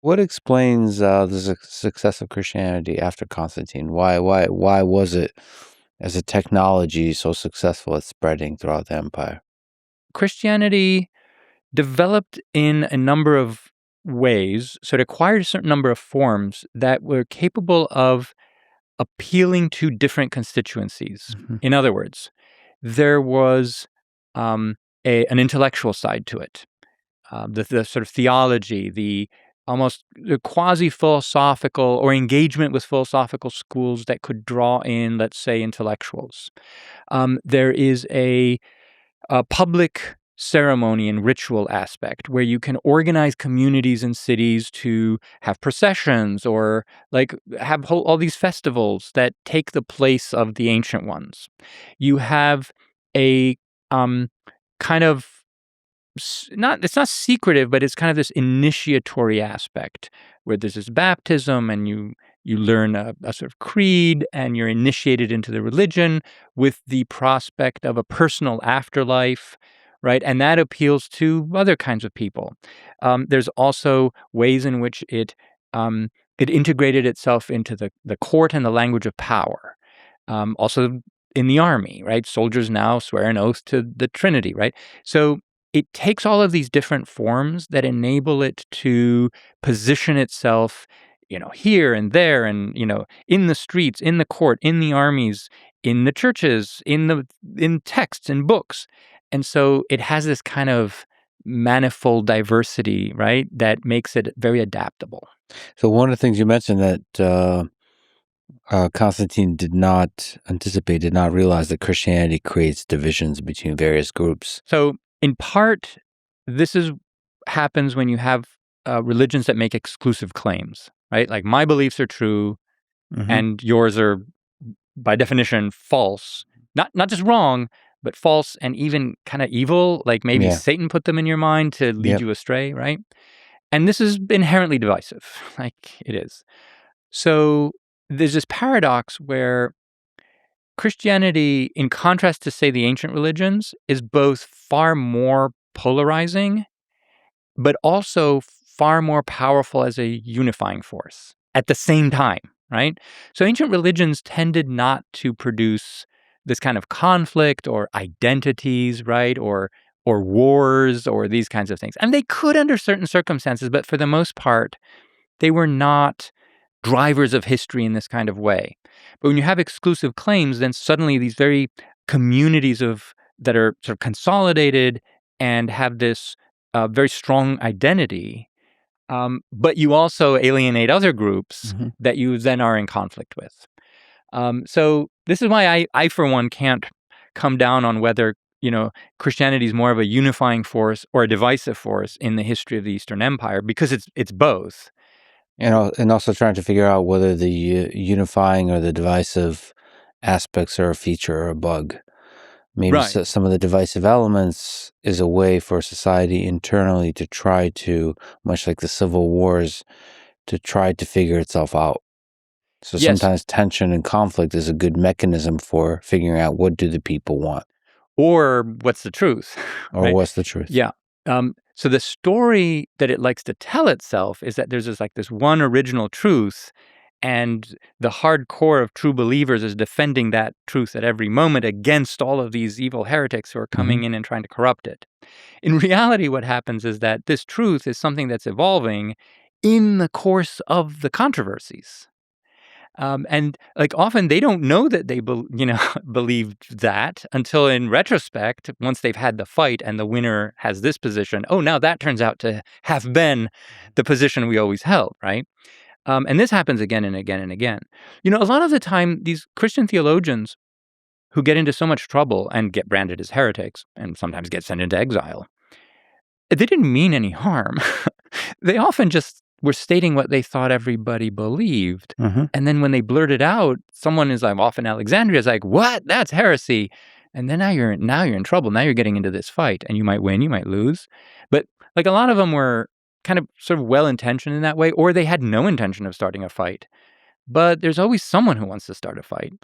What explains the success of Christianity after Constantine? Why was it, as a technology, so successful at spreading throughout the empire? Christianity developed in a number of ways, so it acquired a certain number of forms that were capable of appealing to different constituencies. Mhm. In other words, there was um, an intellectual side to it, the sort of theology, the almost the quasi-philosophical or engagement with philosophical schools that could draw in, let's say, intellectuals. There is a public ceremony and ritual aspect where you can organize communities and cities to have processions or like have all these festivals that take the place of the ancient ones. You have a um, kind of not it's not secretive, but it's kind of this initiatory aspect where there's this baptism and you learn a sort of creed and you're initiated into the religion with the prospect of a personal afterlife, right? And that appeals to other kinds of people. There's also ways in which it integrated itself into the court and the language of power. Also in the army, right? Soldiers now swear an oath to the Trinity, right? So it takes all of these different forms that enable it to position itself, here and there and, in the streets, in the court, in the armies, in the churches, in texts and books. And so it has this kind of manifold diversity, right, that makes it very adaptable. So one of the things you mentioned that Constantine did not anticipate, did not realize that Christianity creates divisions between various groups. So in part, this happens when you have religions that make exclusive claims, right? Like my beliefs are true Hmm. and yours are by definition false. Not just wrong, but false and even kind of evil. Like maybe Yeah. Satan put them in your mind to lead Yep. you astray, right? And this is inherently divisive, like it is. So there's this paradox where Christianity, in contrast to, say, the ancient religions, is both far more polarizing, but also far more powerful as a unifying force at the same time, right? So ancient religions tended not to produce this kind of conflict or identities, right? Or wars or these kinds of things. And they could under certain circumstances, but for the most part, they were not drivers of history in this kind of way. But when you have exclusive claims, then suddenly these very communities that are sort of consolidated and have this very strong identity, but you also alienate other groups Hmm. that you then are in conflict with. So this is why I, for one, can't come down on whether Christianity is more of a unifying force or a divisive force in the history of the Eastern Empire, because it's both. And also trying to figure out whether the unifying or the divisive aspects are a feature or a bug. Maybe Right. some of the divisive elements is a way for society internally to try to, much like the civil wars, to try to figure itself out. So Yes. sometimes tension and conflict is a good mechanism for figuring out what do the people want, Or what's the truth, or right? what's the truth. Yeah. So the story that it likes to tell itself is that there's this one original truth, and the hardcore of true believers is defending that truth at every moment against all of these evil heretics who are Hmm. coming in and trying to corrupt it. In reality, what happens is that this truth is something that's evolving in the course of the controversies. And like often they don't know that they believed that until in retrospect, once they've had the fight and the winner has this position. Oh, now that turns out to have been the position we always held, right? And this happens again and again and again. A lot of the time, these Christian theologians who get into so much trouble and get branded as heretics and sometimes get sent into exile, they didn't mean any harm. They often just were stating what they thought everybody believed. Hmm. And then when they blurt it out, someone is like off in Alexandria is like, "What? That's heresy." And then now you're in trouble. Now you're getting into this fight, and you might win, you might lose. But like a lot of them were kind of sort of well-intentioned in that way, or they had no intention of starting a fight. But there's always someone who wants to start a fight.